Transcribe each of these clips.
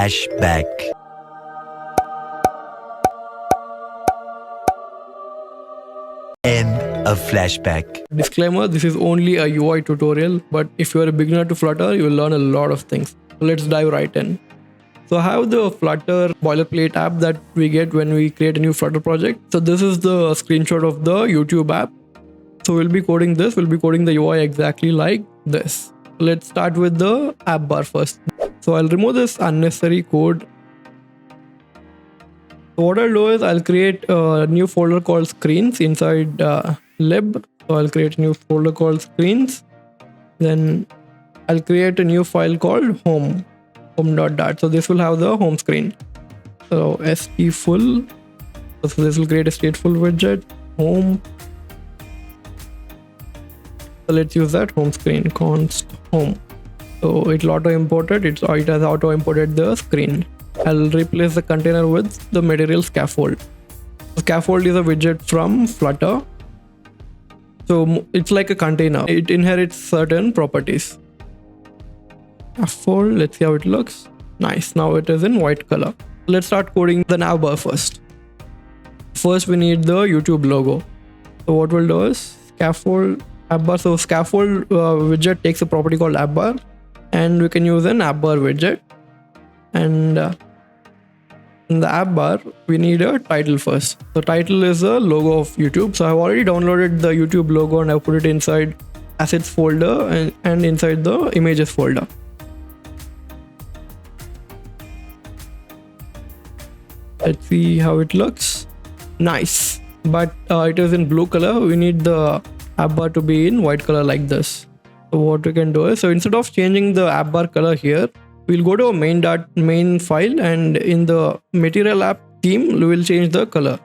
flashback. End of flashback. Disclaimer, this is only a UI tutorial, but if you are a beginner to Flutter, you will learn a lot of things. So let's dive right in. So I have the Flutter boilerplate app that we get when we create a new Flutter project. So this is the screenshot of the YouTube app. So we'll be coding this, we'll be coding the UI exactly like this. Let's start with the app bar first. So I'll remove this unnecessary code. So what I'll do is I'll create a new folder called screens inside lib. So I'll create a new folder called screens. Then I'll create a new file called home.dat. So this will have the home screen. So stateful. So this will create a stateful widget. Home. So let's use that home screen, const home. So it'll auto import it. It has auto imported the screen. I'll replace the container with the material scaffold. Scaffold is a widget from Flutter. So it's like a container. It inherits certain properties. Scaffold, let's see how it looks. Nice. Now it is in white color. Let's start coding the navbar first. First we need the YouTube logo. So what we'll do is scaffold appbar. So scaffold widget takes a property called appbar, and we can use an appbar widget. And in the appbar we need a title first. So title is the logo of YouTube. So I've already downloaded the YouTube logo and I've put it inside assets folder and inside the images folder. Let's see how it looks. Nice, but it is in blue color. We need the app bar to be in white color like this. So what we can do is, so instead of changing the app bar color here, we'll go to a main file, and in the material app theme we will change the color.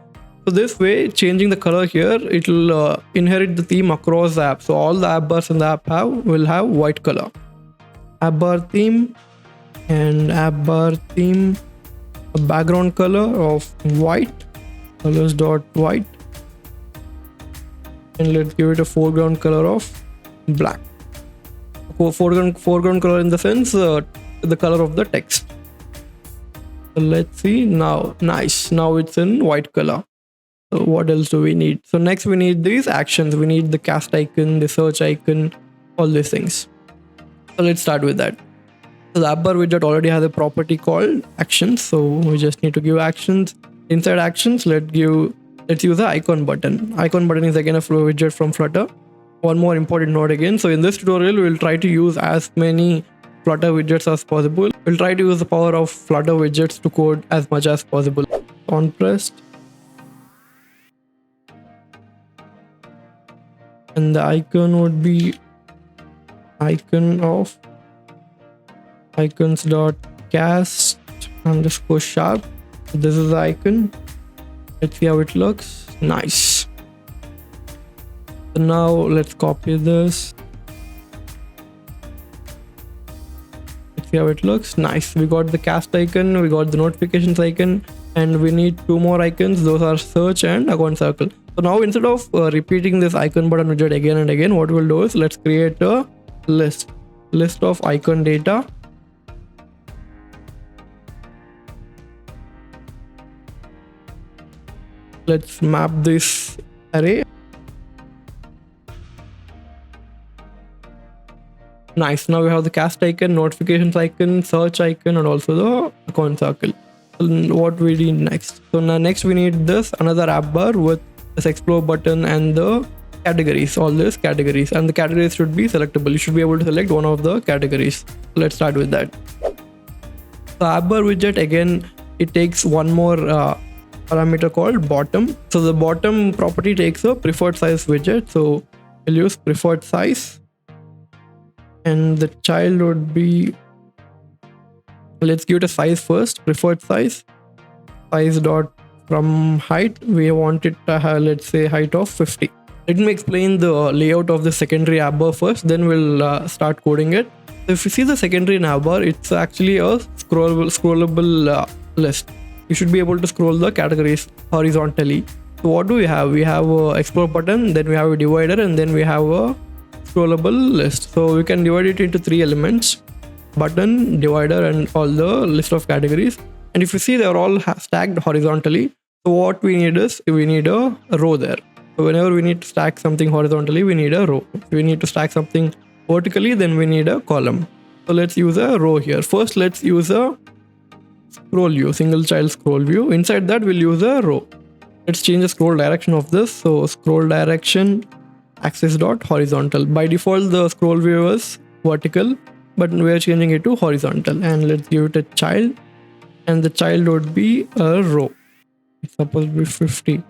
So this way, changing the color here, it will inherit the theme across the app. So all the app bars in the app will have white color. App bar theme and app bar theme, a background color of white, colors.white, and let's give it a foreground color of black. Foreground color in the sense the color of the text. So let's see now. Nice. Now it's in white color. So what else do we need? So next we need these actions. We need the cast icon, the search icon, all these things. So let's start with that. So the appbar widget already has a property called actions. So we just need to give actions. Inside actions, let's use the icon button. Icon button is again a widget from Flutter. One more important note again. So in this tutorial, we'll try to use as many Flutter widgets as possible. We'll try to use the power of Flutter widgets to code as much as possible. On pressed. And the icon would be icon of icons.cast _ sharp. This is the icon. Let's see how it looks. Nice. So now let's copy this. Let's see how it looks. Nice. We got the cast icon, we got the notifications icon, and we need two more icons. Those are search and account circle. So now instead of repeating this icon button widget again and again, what we'll do is let's create a list of icon data. Let's map this array. Nice. Now we have the cast icon, notifications icon, search icon, and also the account circle. So what we need next? So now next we need this another app bar with this explore button and the categories, all these categories, and the categories should be selectable. You should be able to select one of the categories. So let's start with that. The app bar widget, again, it takes one more parameter called bottom. So the bottom property takes a preferred size widget. So we'll use preferred size, and the child would be, let's give it a size first. Preferred size dot from height, we want it to have, let's say, height of 50. Let me explain the layout of the secondary app bar first, then we'll start coding it. So if you see the secondary app bar, it's actually a scrollable list. You should be able to scroll the categories horizontally. So what do we have? We have a explore button, then we have a divider, and then we have a scrollable list. So we can divide it into three elements. button, divider, and all the list of categories. And if you see, they're all stacked horizontally. So what we need is we need a row there. So whenever we need to stack something horizontally, we need a row. If we need to stack something vertically, then we need a column. So let's use a row here. First, let's use a scroll view, single child scroll view. Inside that, we'll use a row. Let's change the scroll direction of this. So scroll direction axis dot horizontal. By default, the scroll view is vertical, but we are changing it to horizontal. And let's give it a child, and the child would be a row. It's supposed to be 50.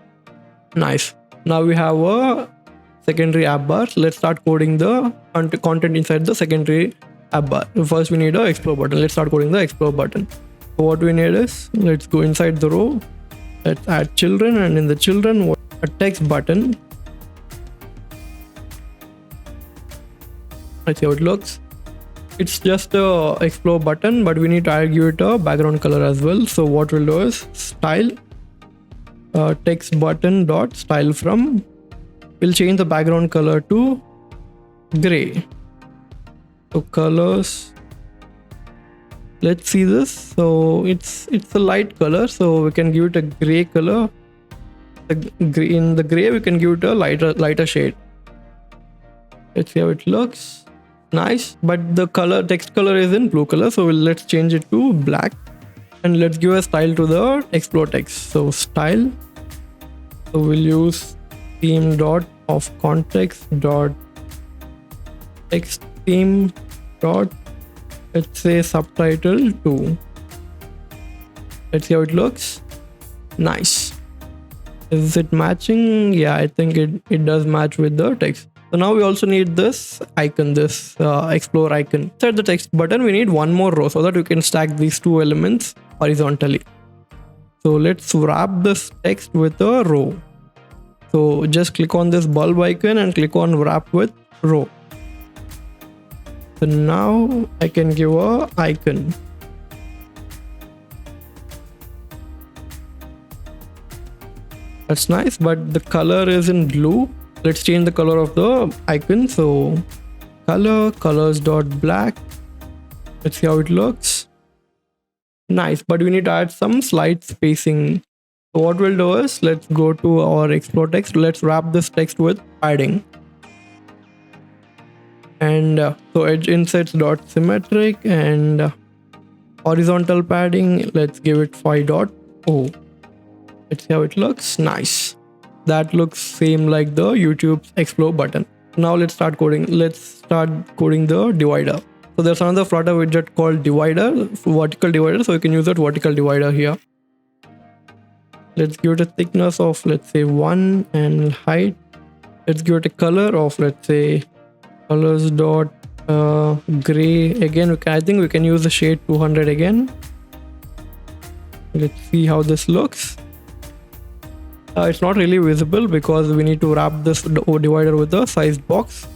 Nice. Now we have a secondary app bar. Let's start coding the content inside the secondary app bar. First, we need an explore button. Let's start coding the explore button. So what we need is, let's go inside the row. Let's add children, and in the children, a text button. Let's see how it looks. It's just a explore button, but we need to give it a background color as well. So what we'll do is style text button dot style from. We'll change the background color to gray. So colors. Let's see this. So it's a light color, so we can give it a gray color. In the gray, we can give it a lighter shade. Let's see how it looks. Nice, but the text color is in blue color, so let's change it to black, and let's give a style to the explore text. So style. So we'll use theme dot of context dot text theme dot, let's say, subtitle 2. Let's see how it looks. Nice. Is it matching? Yeah, I think it does match with the text. So now we also need this icon, this explore icon. Inside the text button, we need one more row so that we can stack these two elements horizontally. So let's wrap this text with a row. So just click on this bulb icon and click on wrap with row. So now I can give a icon. That's nice, but the color is in blue. Let's change the color of the icon. So colors dot black. Let's see how it looks. Nice, but we need to add some slight spacing. So what we'll do is, let's go to our explore text. Let's wrap this text with padding. And so edge insets dot symmetric, and horizontal padding, let's give it 5.0. Let's see how it looks. Nice. That looks same like the YouTube's explore button. Now let's start coding. Let's start coding the divider. So there's another Flutter widget called divider, vertical divider. So you can use that vertical divider here. Let's give it a thickness of, let's say, 1, and height. Let's give it a color of, let's say, colors dot gray. Again, I think we can use the shade 200 again. Let's see how this looks. It's not really visible because we need to wrap this divider with a sized box.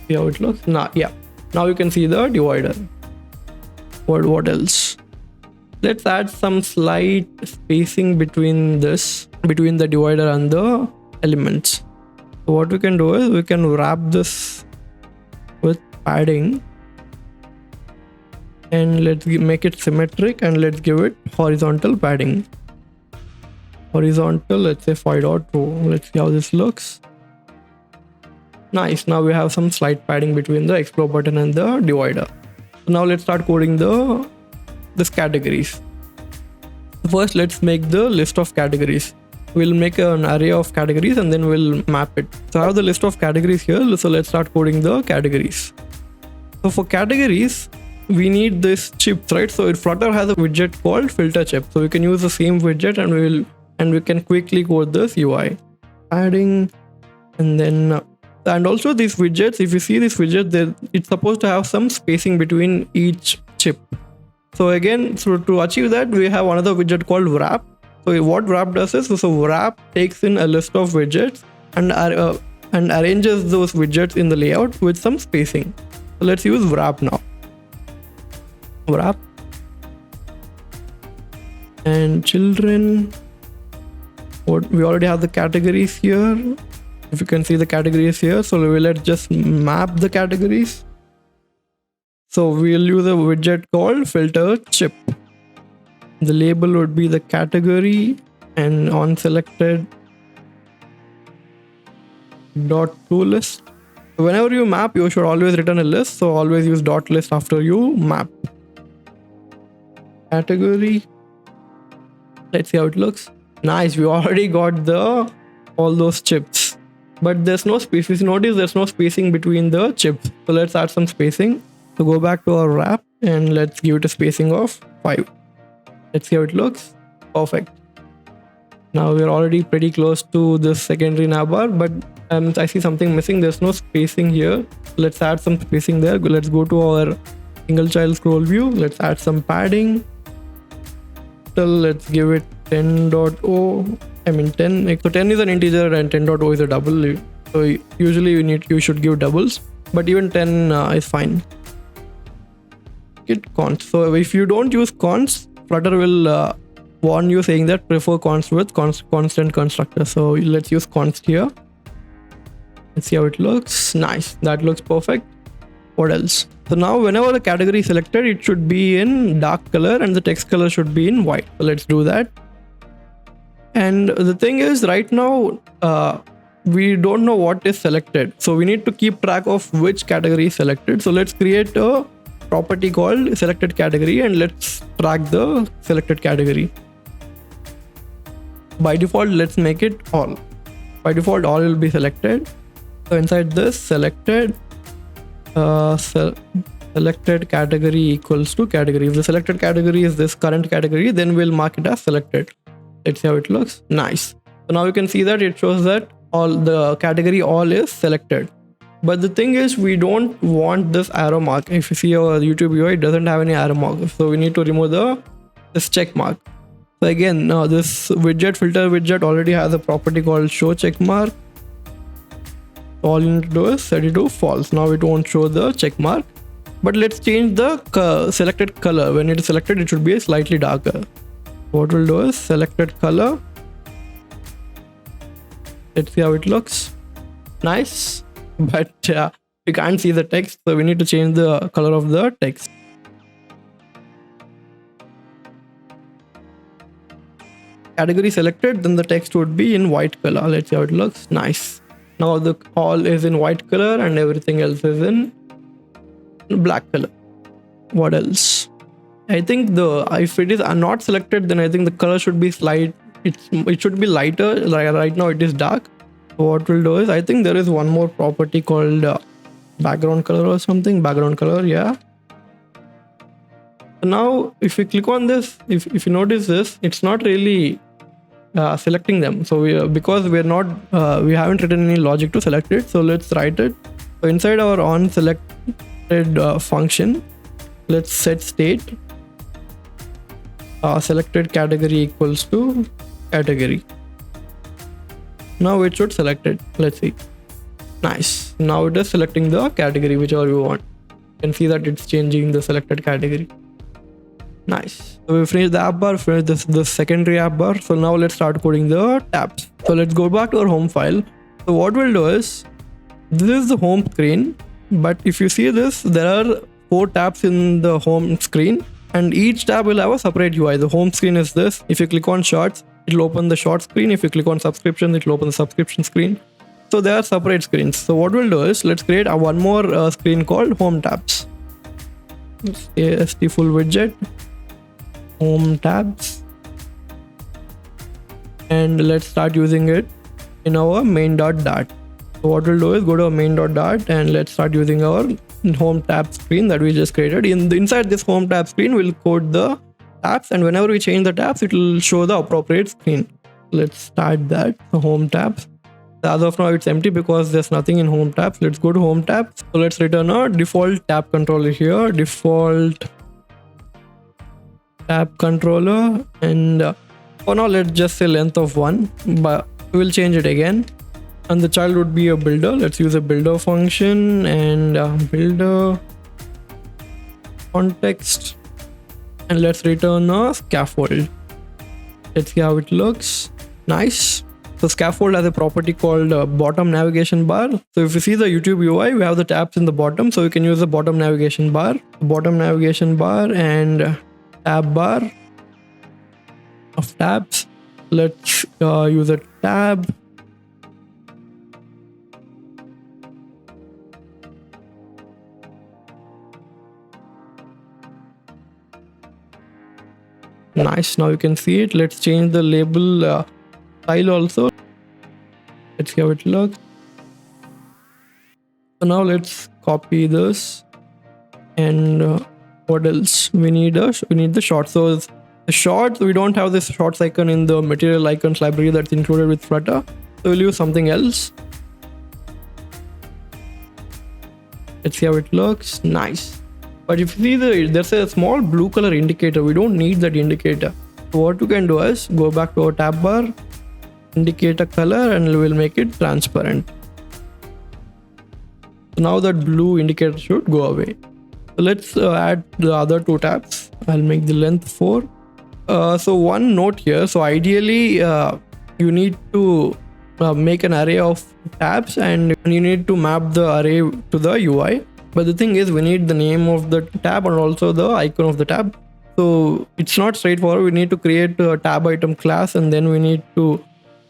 See how it looks. Now you can see the divider. What else? Let's add some slight spacing between the divider and the elements. So what we can do is, we can wrap this with padding, and let's make it symmetric, and let's give it horizontal padding. Horizontal, let's say 5.2. Let's see how this looks. Nice. Now we have some slight padding between the explore button and the divider. So now let's start coding this categories. First, let's make the list of categories. We'll make an array of categories and then we'll map it. So I have the list of categories here. So let's start coding the categories. So for categories, we need this chips, right? So Flutter has a widget called filter chip. So we can use the same widget and we can quickly code this UI. Adding, and also these widgets, if you see this widget, it's supposed to have some spacing between each chip. So again, so to achieve that, we have another widget called wrap. So what wrap does is, so wrap takes in a list of widgets and arranges those widgets in the layout with some spacing. So let's use wrap now. Wrap and children. We already have the categories here. If you can see the categories here, so let's just map the categories. So we'll use a widget called filter chip. The label would be the category, and on selected dot to list. Whenever you map, you should always return a list. So always use dot list after you map. Category. Let's see how it looks. Nice. We already got all those chips, but there's no space. If you notice, there's no spacing between the chips. So let's add some spacing. So go back to our wrap and let's give it a spacing of 5. Let's see how it looks. Perfect. Now we're already pretty close to the secondary navbar, but I see something missing. There's no spacing here. Let's add some spacing there. Let's go to our single child scroll view. Let's add some padding. Let's give it 10.0. I mean 10. So 10 is an integer and 10.0 is a double. So usually you should give doubles, but even 10 is fine. Get const. So if you don't use const, Flutter will warn you saying that prefer const with constant constructor. So let's use const here. Let's see how it looks. Nice. That looks perfect. What else? So now whenever the category is selected, it should be in dark color and the text color should be in white. So let's do that. And the thing is, right now, we don't know what is selected. So we need to keep track of which category is selected. So let's create a property called selected category and let's track the selected category. By default, let's make it all. By default, all will be selected. So inside this, selected category equals to category. If the selected category is this current category, then we'll mark it as selected. Let's see how it looks. Nice. So now you can see that it shows that all the category all is selected. But the thing is, we don't want this arrow mark. If you see our YouTube UI, it doesn't have any arrow mark. So we need to remove this check mark. So again, this widget filter widget already has a property called show check mark. All you need to do is set it to false. Now it won't show the check mark. But let's change the selected color. When it is selected, it should be slightly darker. What we'll do is selected color. Let's see how it looks. Nice. But we can't see the text, so we need to change the color of the text. Category selected, then the text would be in white color. Let's see how it looks. Nice. Now the all is in white color and everything else is in black color. What else? I think if it is not selected, then I think the color should be it should be lighter. Right now it is dark. What we'll do is, I think there is one more property called background color or something. Background color, yeah. So now if we click on this, if you notice this, it's not really selecting them. So because we haven't written any logic to select it. So let's write it. So inside our on selected function, let's set state selected category equals to category. Now it should select it. Let's see. Nice. Now it is selecting the category whichever you want. You can see that it's changing the selected category. Nice. So we finished the app bar, finished the secondary app bar. So now let's start coding the tabs. So let's go back to our home file. So what we'll do is, this is the home screen. But if you see this, there are 4 tabs in the home screen and each tab will have a separate UI. The home screen is this. If you click on shorts, it'll open the short screen. If you click on subscription, it'll open the subscription screen. So they are separate screens. So what we'll do is, let's create one more screen called home tabs. AST full widget, home tabs, and let's start using it in our main.dart. So what we'll do is go to our main.dart and let's start using our home tab screen that we just created. Inside this home tab screen, we'll code the tabs, and whenever we change the tabs, it will show the appropriate screen. Let's start that. The home tabs. As of now, it's empty because there's nothing in home tabs. Let's go to home tabs. So let's return a default tab controller here. Default tab controller, and for now let's just say length of 1, but we'll change it again. And the child would be a builder. Let's use a builder function and builder context, and let's return a scaffold. Let's see how it looks. Nice. So scaffold has a property called bottom navigation bar. So if you see the YouTube UI, we have the tabs in the bottom. So you can use the bottom navigation bar and tab bar of tabs. Let's use a tab. Nice. Now you can see it. Let's change the label style also. Let's see how it looks. So now let's copy this. And what else? We need the shorts. So the shorts, we don't have this shorts icon in the material icons library that's included with Flutter. So we'll use something else. Let's see how it looks. Nice. But if you see there's a small blue color indicator. We don't need that indicator. So what you can do is go back to our tab bar, indicate a color, and we'll make it transparent. So now that blue indicator should go away. So let's add the other two tabs. I'll make the length 4. So one note here. So ideally, you need to make an array of tabs and you need to map the array to the UI. But the thing is, we need the name of the tab and also the icon of the tab. So it's not straightforward. We need to create a tab item class and then we need to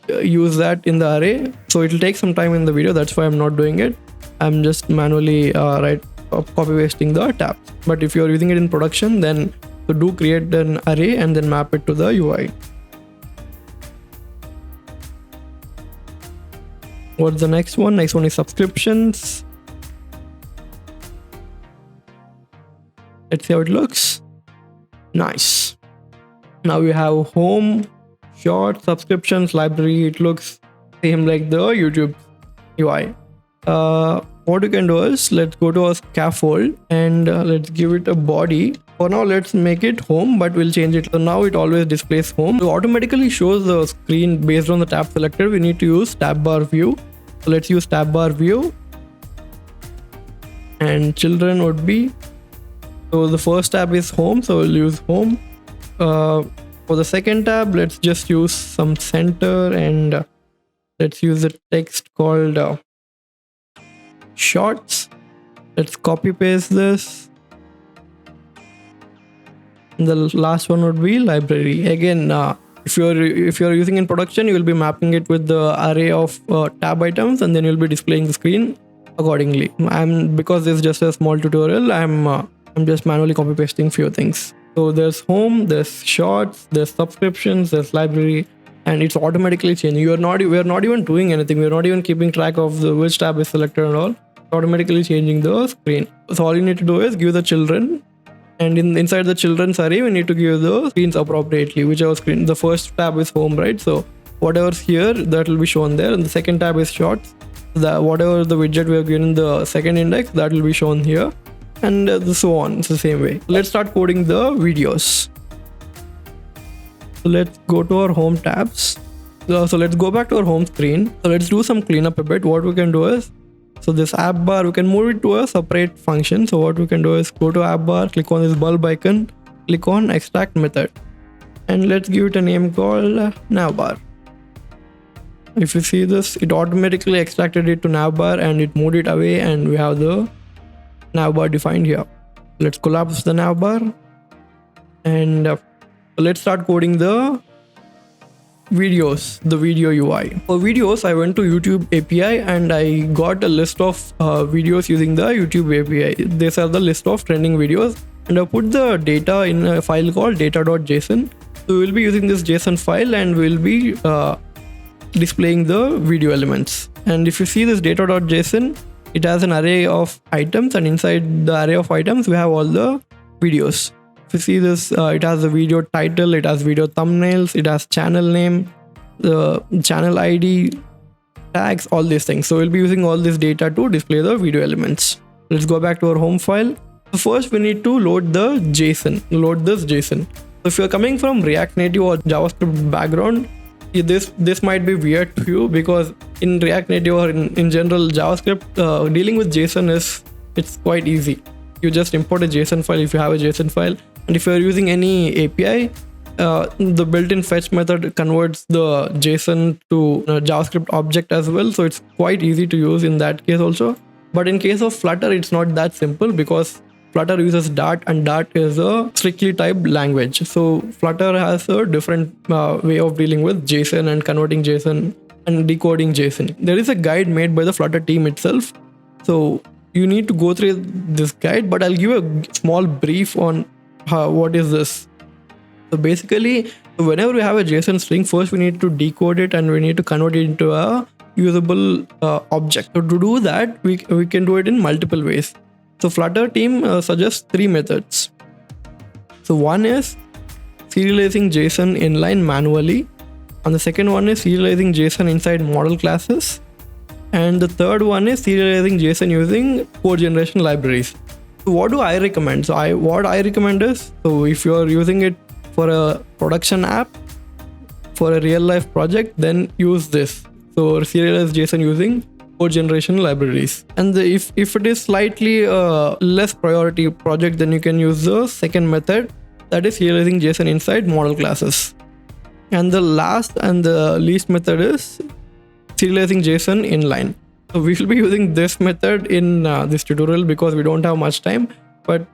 use that in the array. So it'll take some time in the video. That's why I'm not doing it. I'm just manually copy pasting the tab. But if you're using it in production, then so do create an array and then map it to the UI. What's the next one? Next one is subscriptions. Let's see how it looks. Nice. Now we have home, short, subscriptions, library. It looks same like the YouTube UI. What you can do is let's go to our scaffold and let's give it a body. For now, let's make it home, but we'll change it. So now it always displays home. It automatically shows the screen based on the tab selected. We need to use tab bar view. So let's use tab bar view. And children would be. So the first tab is home. So we'll use home. For the second tab, let's just use some center and let's use a text called shorts. Let's copy paste this. And the last one would be library. Again, if you're using in production, you will be mapping it with the array of tab items, and then you'll be displaying the screen accordingly. Because this is just a small tutorial, I'm just manually copy pasting few things. So there's home, there's shorts, there's subscriptions, there's library, and it's automatically changing. We're not even doing anything. We're not even keeping track of which tab is selected and all. It's automatically changing the screen. So all you need to do is give the children. And inside the children's array, we need to give the screens appropriately, whichever screen. The first tab is home, right? So whatever's here, that will be shown there. And the second tab is shorts. Whatever the widget we have given in the second index, that will be shown here. And so on. It's the same way. Let's start coding the videos. So let's go to our home tabs. So let's go back to our home screen. So let's do some cleanup a bit. What we can do is, so this app bar, we can move it to a separate function. So what we can do is go to app bar, click on this bulb icon, click on extract method, and let's give it a name called navbar. If you see this, it automatically extracted it to navbar and it moved it away, and we have the navbar defined here. Let's collapse the navbar and let's start coding the videos, the video UI. For videos, I went to YouTube API and I got a list of videos using the YouTube API. These are the list of trending videos, and I put the data in a file called data.json. So we'll be using this JSON file and we'll be displaying the video elements. And if you see this data.json, it has an array of items, and inside the array of items, we have all the videos. If you see this, it has the video title, it has video thumbnails, it has channel name, the channel ID, tags, all these things. So we'll be using all this data to display the video elements. Let's go back to our home file. So first we need to load the JSON, load this JSON. So if you're coming from React Native or JavaScript background, this might be weird to you, because in React Native or in general JavaScript, dealing with JSON it's quite easy. You just import a JSON file if you have a JSON file. And if you're using any API, the built-in fetch method converts the JSON to a JavaScript object as well, so it's quite easy to use in that case also. But in case of Flutter, it's not that simple because Flutter uses Dart, and Dart is a strictly typed language. So Flutter has a different way of dealing with JSON and converting JSON and decoding JSON. There is a guide made by the Flutter team itself, so you need to go through this guide, but I'll give a small brief on what is this. So basically, whenever we have a JSON string, first we need to decode it and we need to convert it into a usable object. So to do that, we can do it in multiple ways. So Flutter team suggests 3 methods. So one is serializing JSON inline manually, and the second one is serializing JSON inside model classes, and the third one is serializing JSON using code generation libraries. So what do I recommend? So what I recommend is, so if you're using it for a production app, for a real life project, then use this. So serialize JSON using code generation libraries. And if it is slightly less priority project, then you can use the second method, that is serializing JSON inside model classes. And the last and the least method is serializing JSON inline. So we will be using this method in this tutorial because we don't have much time, but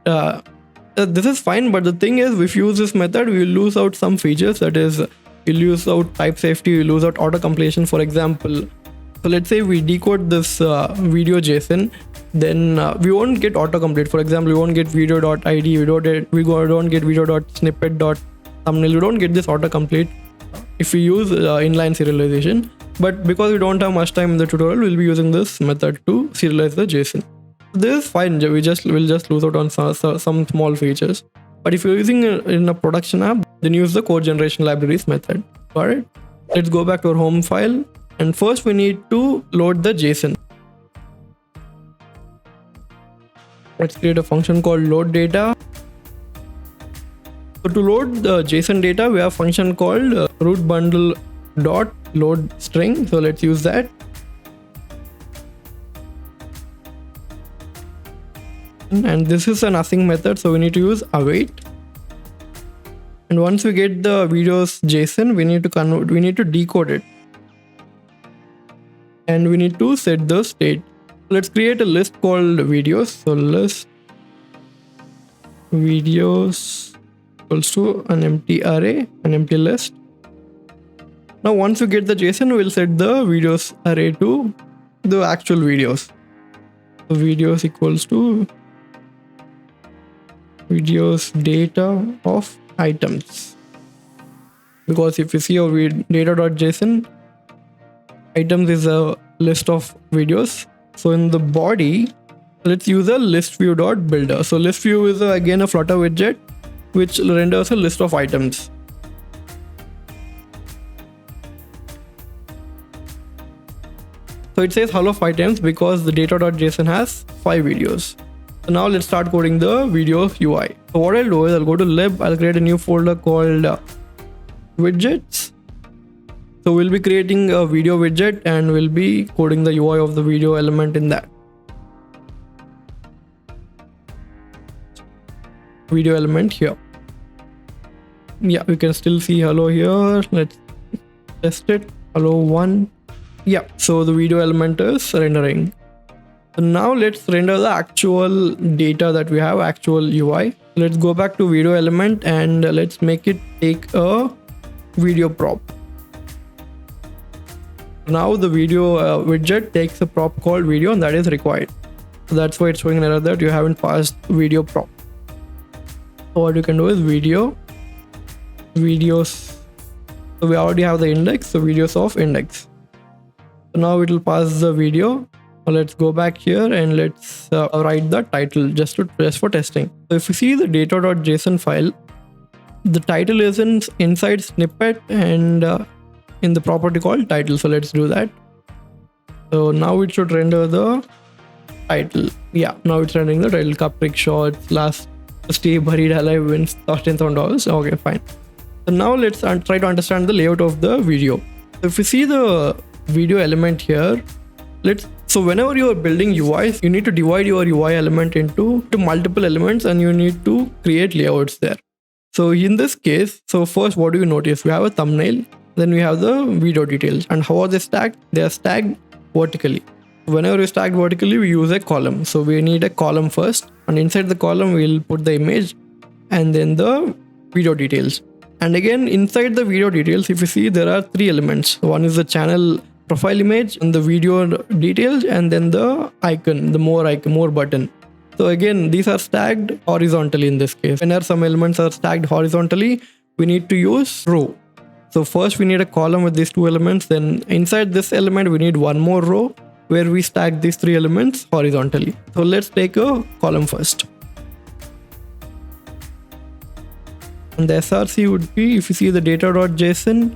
this is fine. But the thing is, if you use this method, we will lose out some features. That is, we'll lose out type safety, we'll lose out auto completion, for example. So let's say we decode this video JSON, then we won't get autocomplete. For example, we won't get video.id, we don't get video.snippet.thumbnail, we don't get this autocomplete if we use inline serialization. But because we don't have much time in the tutorial, we'll be using this method to serialize the JSON. This is fine, we'll just lose out on some small features. But if you're using it in a production app, then use the code generation libraries method. Alright, let's go back to our home file. And first we need to load the JSON. Let's create a function called load data. So to load the JSON data, we have a function called root bundle dot load string. So let's use that. And this is an async method, so we need to use await. And once we get the video's JSON, we need to decode it. And we need to set the state. Let's create a list called videos. So list videos equals to an empty array, an empty list. Now once we get the JSON, we'll set the videos array to the actual videos. So videos equals to videos data of items. Because if you see our data.json, items is a list of videos. So in the body, let's use a ListView.builder. So ListView is again a Flutter widget which renders a list of items. So it says hello 5 times because the data.json has 5 videos. So now let's start coding the video UI. So what I'll do is I'll go to lib, I'll create a new folder called widgets. So we'll be creating a video widget and we'll be coding the UI of the video element in that. Video element here. Yeah, we can still see hello here. Let's test it. Hello 1. Yeah, so the video element is rendering. So now let's render the actual data that we have, actual UI. Let's go back to video element and let's make it take a video prop. Now the video widget takes a prop called video and that is required. So that's why it's showing an error that you haven't passed video prop. So what you can do is videos. So we already have the index, so videos of index. So now it will pass the video. Let's go back here and let's write the title just for testing. So if you see the data.json file, the title is inside snippet and in the property called title. So let's do that. So now it should render the title. Yeah, now it's rendering the title. Cupcake shots, last stay buried alive wins $10,000. Okay, fine. So now let's try to understand the layout of the video. So if you see the video element here, so whenever you are building UIs, you need to divide your UI element into multiple elements and you need to create layouts there. So in this case, so first what do you notice? We have a thumbnail, then we have the video details. And how are they stacked? They are stacked vertically. Whenever we stack vertically, we use a column. So we need a column first, and inside the column we'll put the image and then the video details. And again, inside the video details, if you see, there are three elements. One is the channel profile image and the video details, and then the icon, the more button. So again, these are stacked horizontally in this case. Whenever some elements are stacked horizontally, we need to use row. So first we need a column with these two elements. Then inside this element, we need one more row where we stack these three elements horizontally. So let's take a column first. And the SRC would be, if you see the data.json,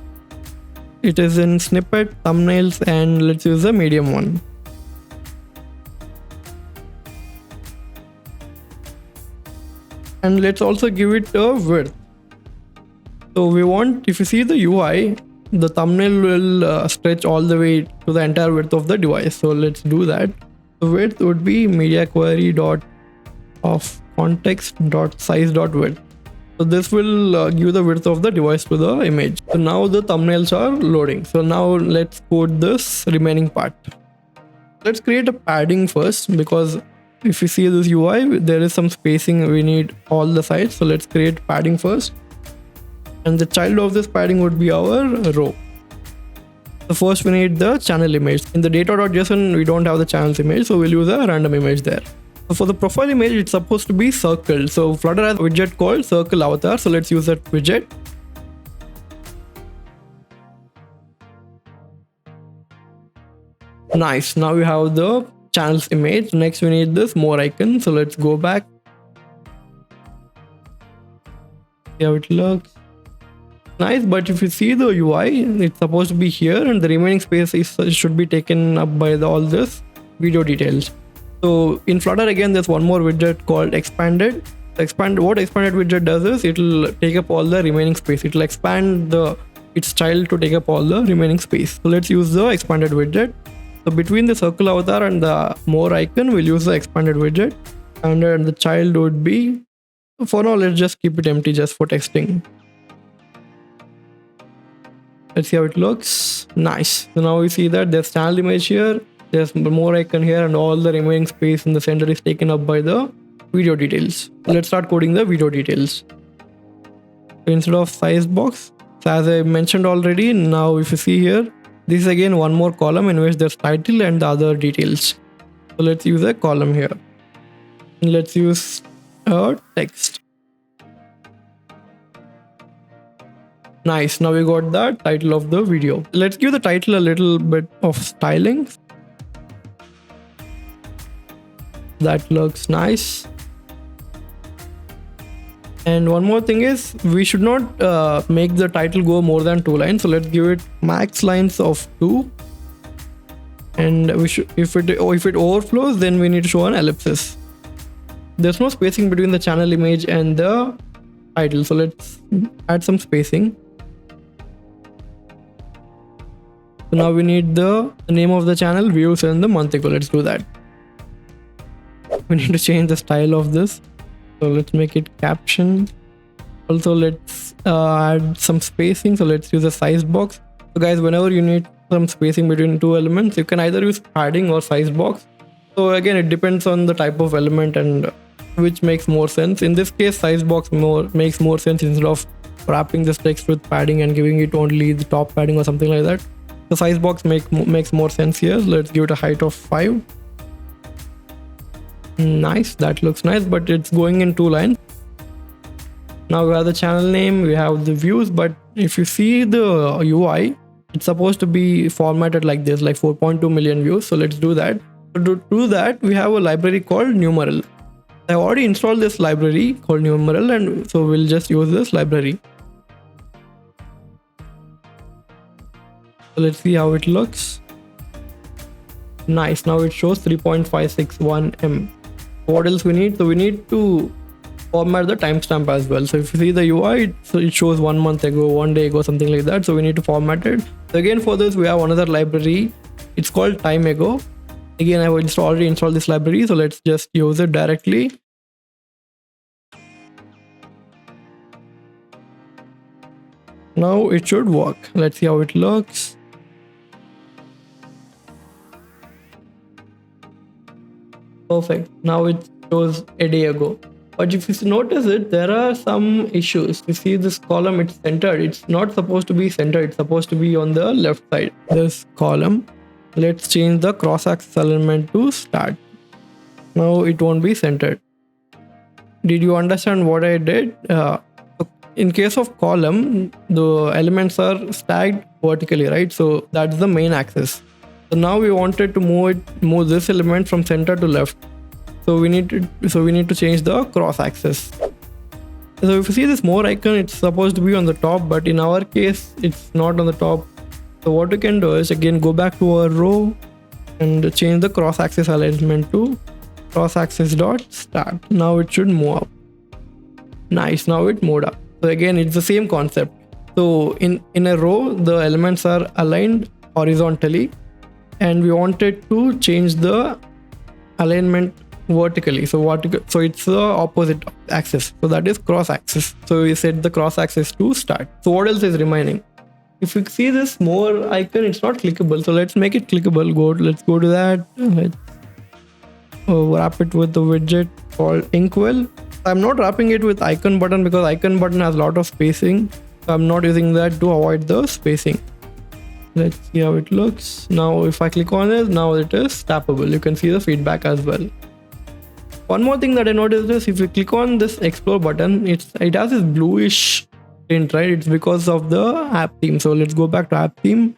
it is in snippet, thumbnails, and let's use the medium one. And let's also give it a width. So we want, if you see the UI, the thumbnail will stretch all the way to the entire width of the device. So let's do that. The width would be media query dot of context dot size dot width. So this will give the width of the device to the image. So now the thumbnails are loading. So now let's code this remaining part. Let's create a padding first, because if you see this UI, there is some spacing. We need all the sides. So let's create padding first. And the child of this padding would be our row. So first we need the channel image. In the data.json, we don't have the channels image, so we'll use a random image there. So for the profile image, it's supposed to be circled. So Flutter has a widget called circle avatar. So let's use that widget. Nice. Now we have the channels image. Next we need this more icon. So let's go back. See how it looks. Nice, but if you see the UI, it's supposed to be here, and the remaining space should be taken up by all this video details. So in Flutter, again, there's one more widget called expanded. What expanded widget does is it'll take up all the remaining space. It'll expand its child to take up all the remaining space. So let's use the expanded widget. So between the circle avatar and the more icon, we'll use the expanded widget, and the child would be, for now, let's just keep it empty just for testing. Let's see how it looks. Nice. So now we see that there's channel image here, there's more icon here, and all the remaining space in the center is taken up by the video details. So let's start coding the video details. So instead of size box, so as I mentioned already, now if you see here, this is again one more column in which there's title and the other details. So let's use a column here. And let's use a text. Nice. Now we got the title of the video. Let's give the title a little bit of styling. That looks nice. And one more thing is, we should not make the title go more than 2 lines. So let's give it max lines of 2. And we should, if it overflows, then we need to show an ellipsis. There's no spacing between the channel image and the title. So let's add some spacing. So now we need the name of the channel, views, and the month ago. Let's do that. We need to change the style of this. So let's make it caption. Also, let's add some spacing. So let's use a size box. So guys, whenever you need some spacing between two elements, you can either use padding or size box. So again, it depends on the type of element and which makes more sense. In this case, size box makes more sense instead of wrapping this text with padding and giving it only the top padding or something like that. The size box makes more sense here. Let's give it a height of 5. Nice, that looks nice, but it's going in 2 lines. Now we have the channel name, we have the views, but if you see the UI, it's supposed to be formatted like this, like 4.2 million views. So let's do that. To do that, we have a library called Numeral. I already installed this library called Numeral, and so we'll just use this library. So let's see how it looks. Nice, now it shows 3.561 M. What else we need? So we need to format the timestamp as well. So if you see the UI, it shows 1 month ago, 1 day ago, something like that. So we need to format it. So again, for this, we have another library. It's called Timeago. Again, I already installed this library. So let's just use it directly. Now it should work. Let's see how it looks. Perfect. Now it shows a day ago. But if you notice it, there are some issues. You see this column, it's centered. It's not supposed to be centered. It's supposed to be on the left side. This column. Let's change the cross-axis alignment to start. Now it won't be centered. Did you understand what I did? In case of column, the elements are stacked vertically, right? So that's the main axis. So now we wanted to move this element from center to left. So we need to change the cross axis. So if you see this more icon, it's supposed to be on the top, but in our case, it's not on the top. So what we can do is again go back to our row and change the cross axis alignment to cross axis dot start. Now it should move up. Nice. Now it moved up. So again, it's the same concept. So in a row, the elements are aligned horizontally, and we wanted to change the alignment vertically. So it's the opposite axis. So that is cross axis. So we set the cross axis to start. So what else is remaining? If you see this more icon, it's not clickable. So let's make it clickable. Let's go to that. Let's wrap it with the widget called Inkwell. I'm not wrapping it with icon button because icon button has a lot of spacing. So I'm not using that to avoid the spacing. Let's see how it looks. Now if I click on it, now it is tappable. You can see the feedback as well. One more thing that I noticed is if you click on this explore button, it has this bluish tint, right? It's because of the app theme. So let's go back to app theme.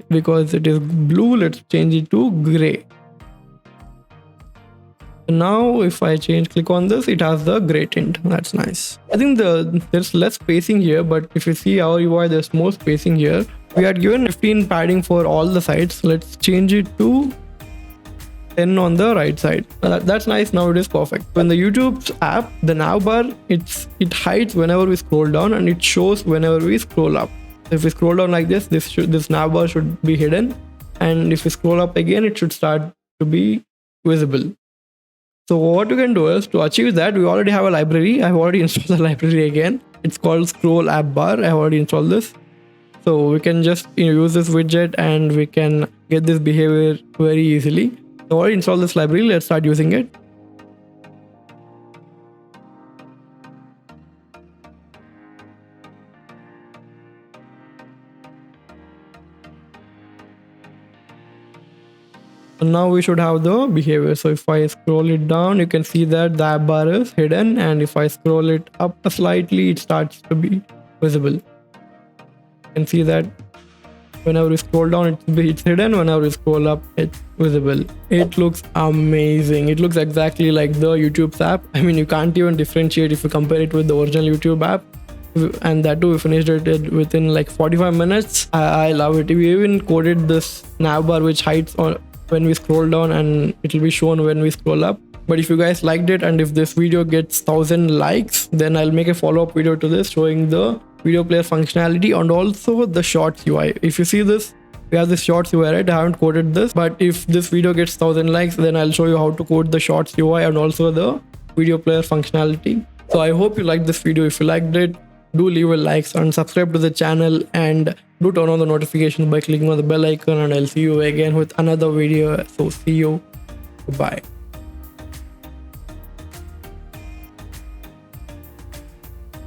Because it is blue, let's change it to gray. Now if I click on this, it has the gray tint. That's nice. I think there's less spacing here, but if you see our UI, there's more spacing here. We had given 15 padding for all the sides. Let's change it to 10 on the right side. That's nice. Now it is perfect. In the YouTube app, the navbar, it hides whenever we scroll down and it shows whenever we scroll up. So if we scroll down like this, this navbar should be hidden, and if we scroll up again, it should start to be visible. So what you can do is to achieve that, we already have a library. I've already installed the library again. It's called Scroll Appbar. I've already installed this. So we can just use this widget and we can get this behavior very easily. So I already installed this library. Let's start using it. So now we should have the behavior. So if I scroll it down, you can see that the app bar is hidden, and if I scroll it up slightly, it starts to be visible. You can see that whenever we scroll down, it's hidden. Whenever we scroll up, it's visible. It looks amazing. It looks exactly like the YouTube app. I mean, you can't even differentiate if you compare it with the original YouTube app. And that too, we finished it within like 45 minutes. I love it. We even coded this navbar which hides when we scroll down, and it will be shown when we scroll up. But if you guys liked it, and if this video gets 1000 likes, then I'll make a follow-up video to this showing the video player functionality and also the shorts UI. If you see this, we have this shorts UI, right? I haven't coded this, but if this video gets 1000 likes, then I'll show you how to code the shorts UI and also the video player functionality. So I hope you liked this video. If you liked it, do leave a like and subscribe to the channel, and do turn on the notifications by clicking on the bell icon, and I'll see you again with another video. So see you. Bye.